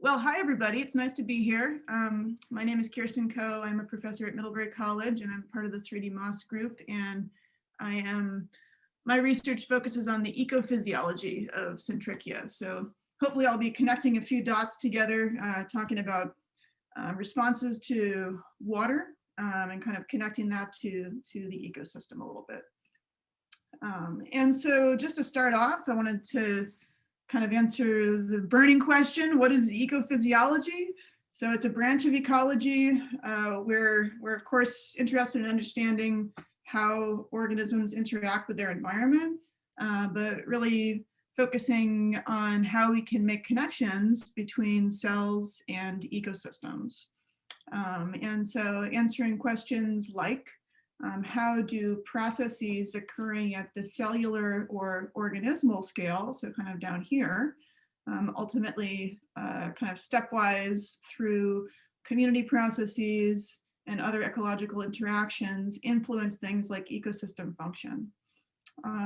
Well, hi, everybody. It's nice to be here. My name is Kirsten Coe. I'm a professor at Middlebury College, and I'm part of the 3D Moss group. And my research focuses on the ecophysiology of Syntrichia. So hopefully I'll be connecting a few dots together, talking about responses to water and kind of connecting that to the ecosystem a little bit. And so just to start off, I wanted to kind of answer the burning question, what is ecophysiology? So it's a branch of ecology. We're of course interested in understanding how organisms interact with their environment, but really focusing on how we can make connections between cells and ecosystems. And so answering questions like, how do processes occurring at the cellular or organismal scale, so kind of down here, ultimately kind of stepwise through community processes and other ecological interactions influence things like ecosystem function.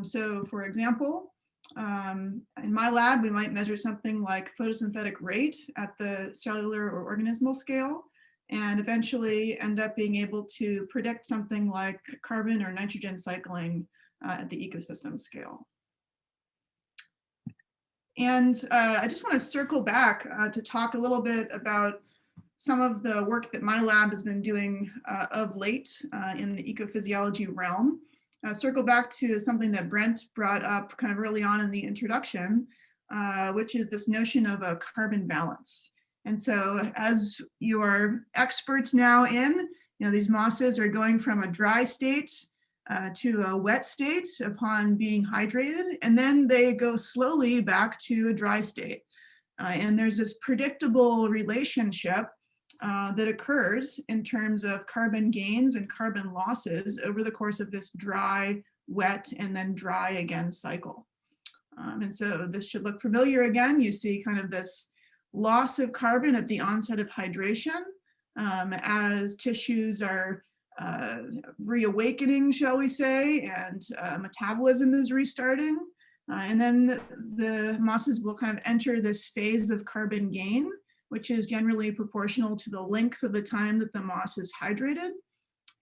So for example, in my lab, we might measure something like photosynthetic rate at the cellular or organismal scale, and eventually end up being able to predict something like carbon or nitrogen cycling at the ecosystem scale. And I just want to circle back to talk a little bit about some of the work that my lab has been doing of late in the ecophysiology realm. Circle back to something that Brent brought up kind of early on in the introduction, which is this notion of a carbon balance. And so as you are experts now in, these mosses are going from a dry state to a wet state upon being hydrated, and then they go slowly back to a dry state. And there's this predictable relationship that occurs in terms of carbon gains and carbon losses over the course of this dry, wet, and then dry again cycle. And so this should look familiar again. You see kind of this loss of carbon at the onset of hydration as tissues are reawakening, shall we say, and metabolism is restarting. And then the mosses will kind of enter this phase of carbon gain, which is generally proportional to the length of the time that the moss is hydrated.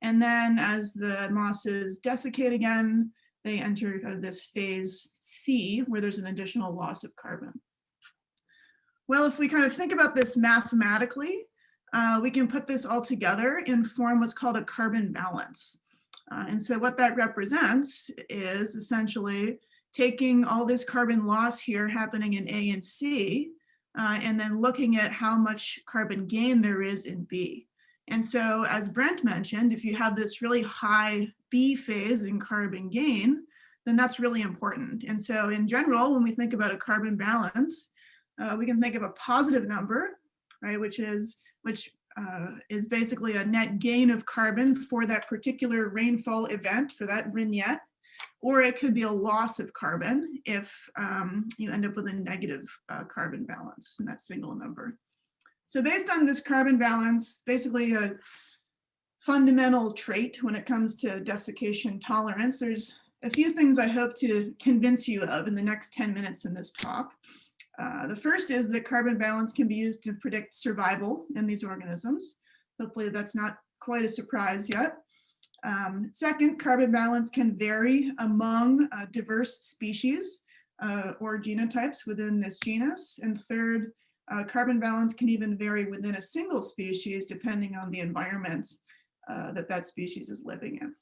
And then as the mosses desiccate again, they enter kind of this phase C, where there's an additional loss of carbon. Well, if we kind of think about this mathematically, we can put this all together and form what's called a carbon balance. And so what that represents is essentially taking all this carbon loss here happening in A and C, and then looking at how much carbon gain there is in B. And so as Brent mentioned, if you have this really high B phase in carbon gain, then that's really important. And so in general, when we think about a carbon balance, we can think of a positive number, right, which is basically a net gain of carbon for that particular rainfall event, for that vignette, or it could be a loss of carbon if you end up with a negative carbon balance in that single number. So based on this carbon balance, basically a fundamental trait when it comes to desiccation tolerance, there's a few things I hope to convince you of in the next 10 minutes in this talk. The first is that carbon balance can be used to predict survival in these organisms. Hopefully that's not quite a surprise yet. Second, carbon balance can vary among diverse species or genotypes within this genus. And third, carbon balance can even vary within a single species depending on the environment that species is living in.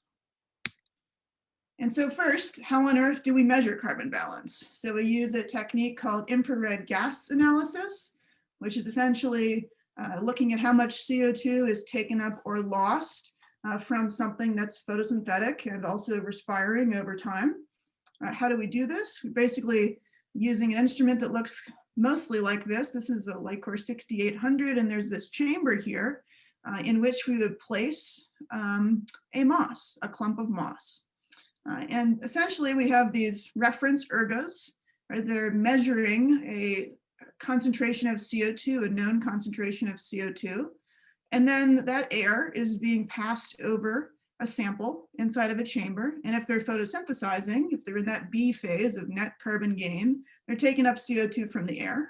And so first, how on earth do we measure carbon balance? So we use a technique called infrared gas analysis, which is essentially looking at how much CO2 is taken up or lost from something that's photosynthetic and also respiring over time. How do we do this? We're basically using an instrument that looks mostly like this. This is a Lycor 6800, and there's this chamber here in which we would place a moss, a clump of moss. And essentially we have these reference ergas, right, that are measuring a concentration of CO2, a known concentration of CO2. And then that air is being passed over a sample inside of a chamber. And if they're photosynthesizing, if they're in that B phase of net carbon gain, they're taking up CO2 from the air.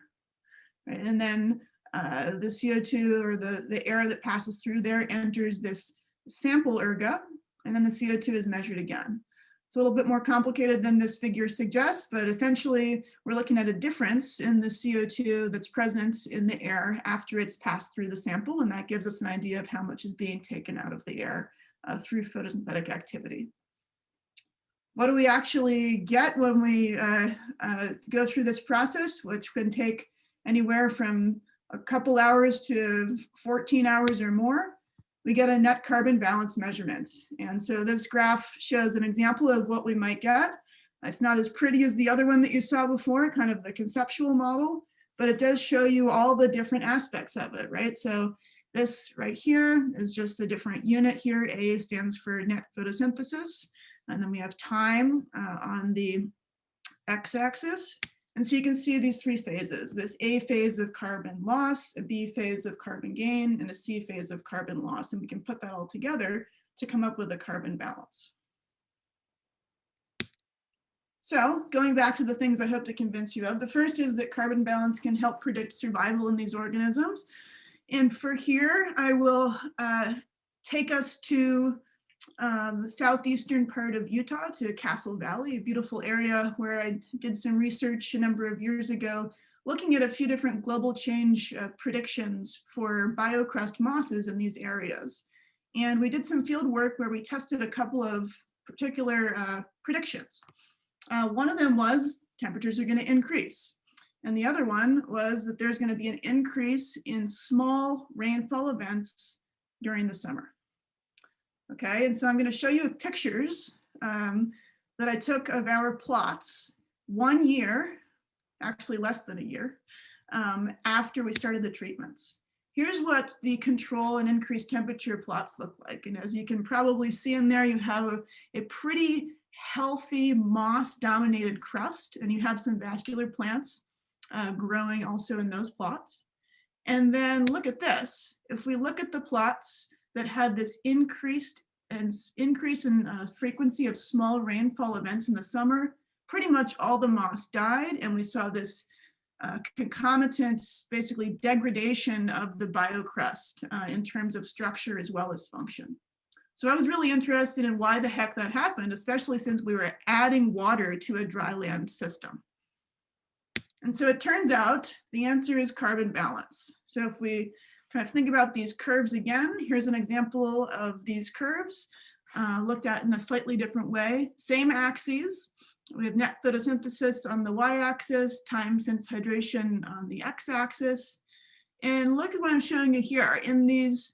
Right? And then The CO2 or the air that passes through there enters this sample erga, and then the CO2 is measured again. It's a little bit more complicated than this figure suggests, but essentially we're looking at a difference in the CO2 that's present in the air after it's passed through the sample, and that gives us an idea of how much is being taken out of the air through photosynthetic activity. What do we actually get when we go through this process, which can take anywhere from a couple hours to 14 hours or more? We get a net carbon balance measurement. And so this graph shows an example of what we might get. It's not as pretty as the other one that you saw before, kind of the conceptual model, but it does show you all the different aspects of it, right? So this right here is just a different unit here. A stands for net photosynthesis. And then we have time on the x-axis. And so you can see these three phases, this A phase of carbon loss, a B phase of carbon gain, and a C phase of carbon loss. And we can put that all together to come up with a carbon balance. So going back to the things I hope to convince you of, the first is that carbon balance can help predict survival in these organisms. And for here, I will take us to the southeastern part of Utah, to Castle Valley, a beautiful area where I did some research a number of years ago, looking at a few different global change predictions for biocrust mosses in these areas. And we did some field work where we tested a couple of particular predictions. One of them was temperatures are going to increase. And the other one was that there's going to be an increase in small rainfall events during the summer. Okay, and so I'm going to show you pictures that I took of our plots 1 year, actually less than a year, after we started the treatments. Here's what the control and increased temperature plots look like. And as you can probably see in there, you have a pretty healthy moss-dominated crust, and you have some vascular plants growing also in those plots. And then look at this. If we look at the plots that had this increase in frequency of small rainfall events in the summer, pretty much all the moss died, and we saw this concomitant, basically degradation of the biocrust in terms of structure as well as function. So I was really interested in why the heck that happened, especially since we were adding water to a dry land system. And so it turns out the answer is carbon balance. So if we kind of think about these curves again, here's an example of these curves looked at in a slightly different way. Same axes. We have net photosynthesis on the y-axis, time since hydration on the x-axis. And look at what I'm showing you here. In these,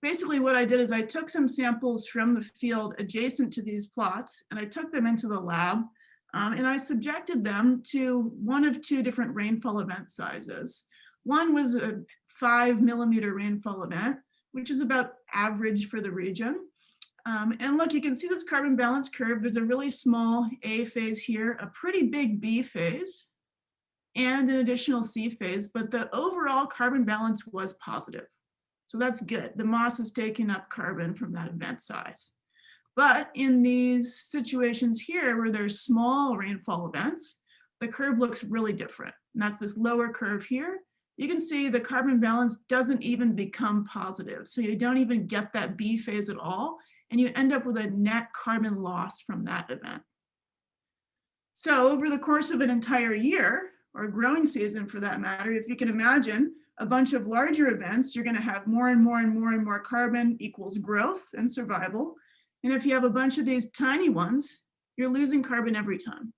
basically what I did is I took some samples from the field adjacent to these plots, and I took them into the lab, and I subjected them to one of two different rainfall event sizes. One was a 5 millimeter rainfall event, which is about average for the region. And look, you can see this carbon balance curve. There's a really small A phase here, a pretty big B phase, and an additional C phase, but the overall carbon balance was positive. So that's good. The moss is taking up carbon from that event size. But in these situations here where there's small rainfall events, the curve looks really different. And that's this lower curve here. You can see the carbon balance doesn't even become positive. So you don't even get that B phase at all. And you end up with a net carbon loss from that event. So over the course of an entire year, or a growing season for that matter, if you can imagine a bunch of larger events, you're going to have more and more and more and more carbon equals growth and survival. And if you have a bunch of these tiny ones, you're losing carbon every time.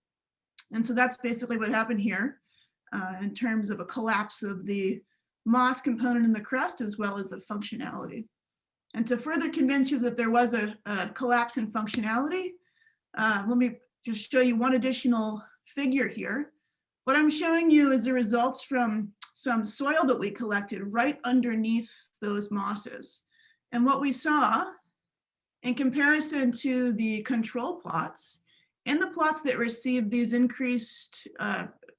And so that's basically what happened here in terms of a collapse of the moss component in the crust as well as the functionality. And to further convince you that there was a collapse in functionality, let me just show you one additional figure here. What I'm showing you is the results from some soil that we collected right underneath those mosses. And what we saw in comparison to the control plots, in the plots that received these increased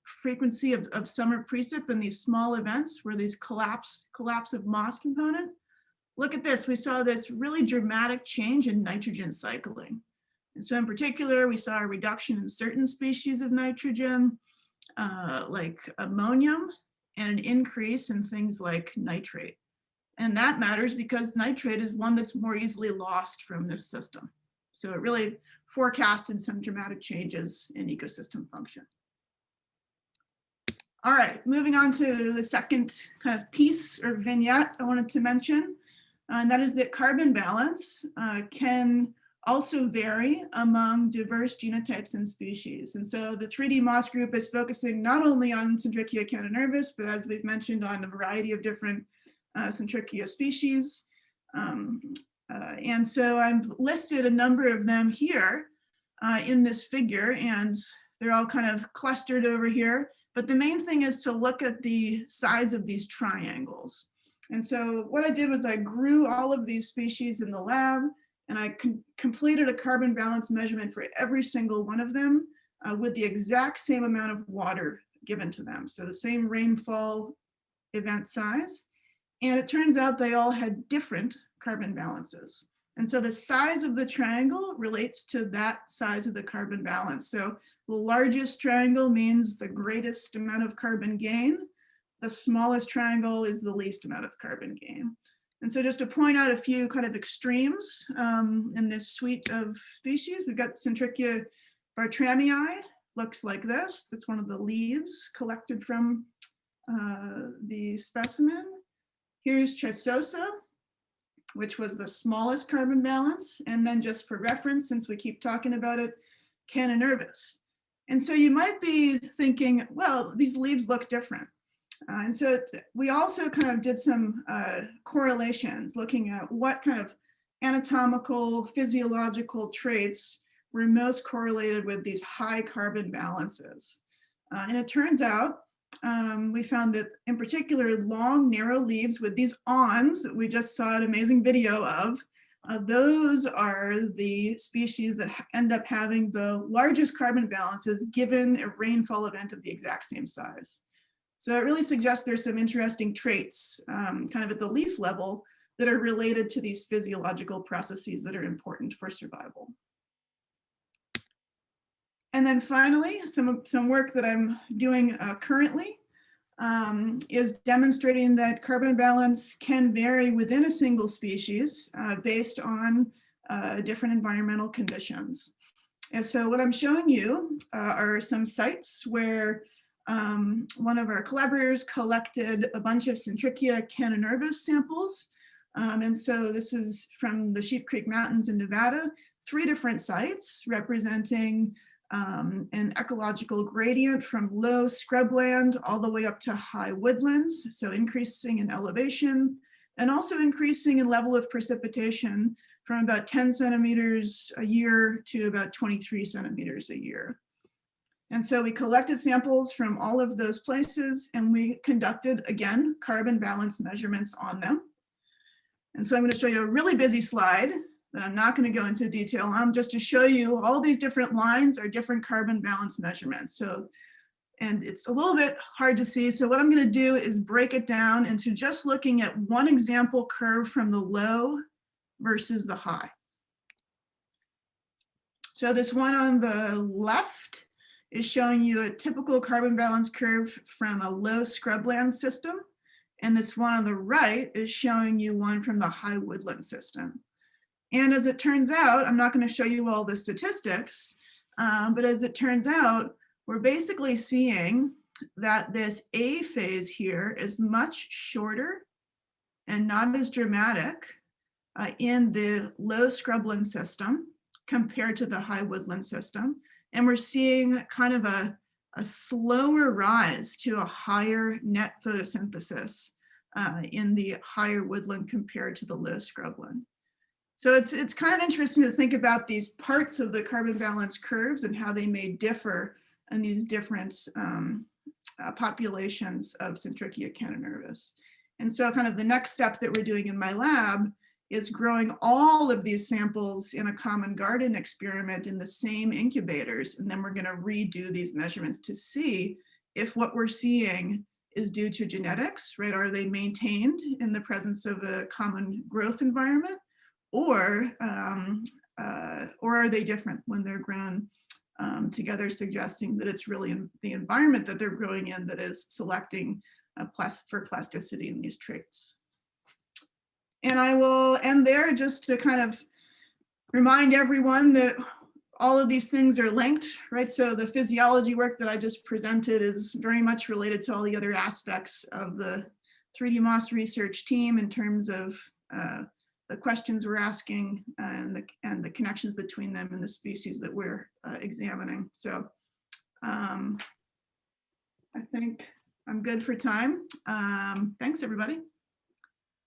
frequency of summer precip and these small events where these collapse of moss component, look at this. We saw this really dramatic change in nitrogen cycling. And so in particular, we saw a reduction in certain species of nitrogen, like ammonium, and an increase in things like nitrate. And that matters because nitrate is one that's more easily lost from this system. So it really forecasted some dramatic changes in ecosystem function. All right, moving on to the second kind of piece or vignette I wanted to mention, and that is that carbon balance can also vary among diverse genotypes and species. And so the 3D Moss group is focusing not only on Syntrichia cananervis, but as we've mentioned, on a variety of different Syntrichia species. And so I've listed a number of them here in this figure, and they're all kind of clustered over here. But the main thing is to look at the size of these triangles. And so what I did was I grew all of these species in the lab, and I completed a carbon balance measurement for every single one of them with the exact same amount of water given to them. So the same rainfall event size. And it turns out they all had different carbon balances. And so the size of the triangle relates to that size of the carbon balance. So the largest triangle means the greatest amount of carbon gain. The smallest triangle is the least amount of carbon gain. And so just to point out a few kind of extremes in this suite of species, we've got Syntrichia bartramii, looks like this. That's one of the leaves collected from the specimen. Here's Chisosa, which was the smallest carbon balance. And then just for reference, since we keep talking about it, cananervis. And so you might be thinking, well, these leaves look different. And so we also kind of did some correlations, looking at what kind of anatomical, physiological traits were most correlated with these high carbon balances. And it turns out we found that in particular, long, narrow leaves with these awns that we just saw an amazing video of, those are the species that end up having the largest carbon balances given a rainfall event of the exact same size. So it really suggests there's some interesting traits kind of at the leaf level that are related to these physiological processes that are important for survival. And then finally, some work that I'm doing currently is demonstrating that carbon balance can vary within a single species based on different environmental conditions. And so what I'm showing you are some sites where one of our collaborators collected a bunch of Syntrichia cananervis samples. And so this was from the Sheep Creek Mountains in Nevada, 3 different sites representing an ecological gradient from low scrubland all the way up to high woodlands, so increasing in elevation and also increasing in level of precipitation from about 10 centimeters a year to about 23 centimeters a year. And so we collected samples from all of those places and we conducted, again, carbon balance measurements on them. And so I'm going to show you a really busy slide that I'm not going to go into detail on, just to show you all these different lines are different carbon balance measurements. So, and it's a little bit hard to see. So what I'm going to do is break it down into just looking at one example curve from the low versus the high. So this one on the left is showing you a typical carbon balance curve from a low scrubland system. And this one on the right is showing you one from the high woodland system. And as it turns out, I'm not going to show you all the statistics, but as it turns out, we're basically seeing that this A phase here is much shorter and not as dramatic in the low scrubland system compared to the high woodland system. And we're seeing kind of a slower rise to a higher net photosynthesis in the higher woodland compared to the low scrubland. So it's kind of interesting to think about these parts of the carbon balance curves and how they may differ in these different populations of Syntrichia cananervis. And so kind of the next step that we're doing in my lab is growing all of these samples in a common garden experiment in the same incubators. And then we're going to redo these measurements to see if what we're seeing is due to genetics, right? Are they maintained in the presence of a common growth environment? Or are they different when they're grown together, suggesting that it's really in the environment that they're growing in that is selecting for plasticity in these traits. And I will end there just to kind of remind everyone that all of these things are linked, right? So the physiology work that I just presented is very much related to all the other aspects of the 3D moss research team in terms of the questions we're asking and the connections between them and the species that we're examining. So I think I'm good for time. Thanks, everybody.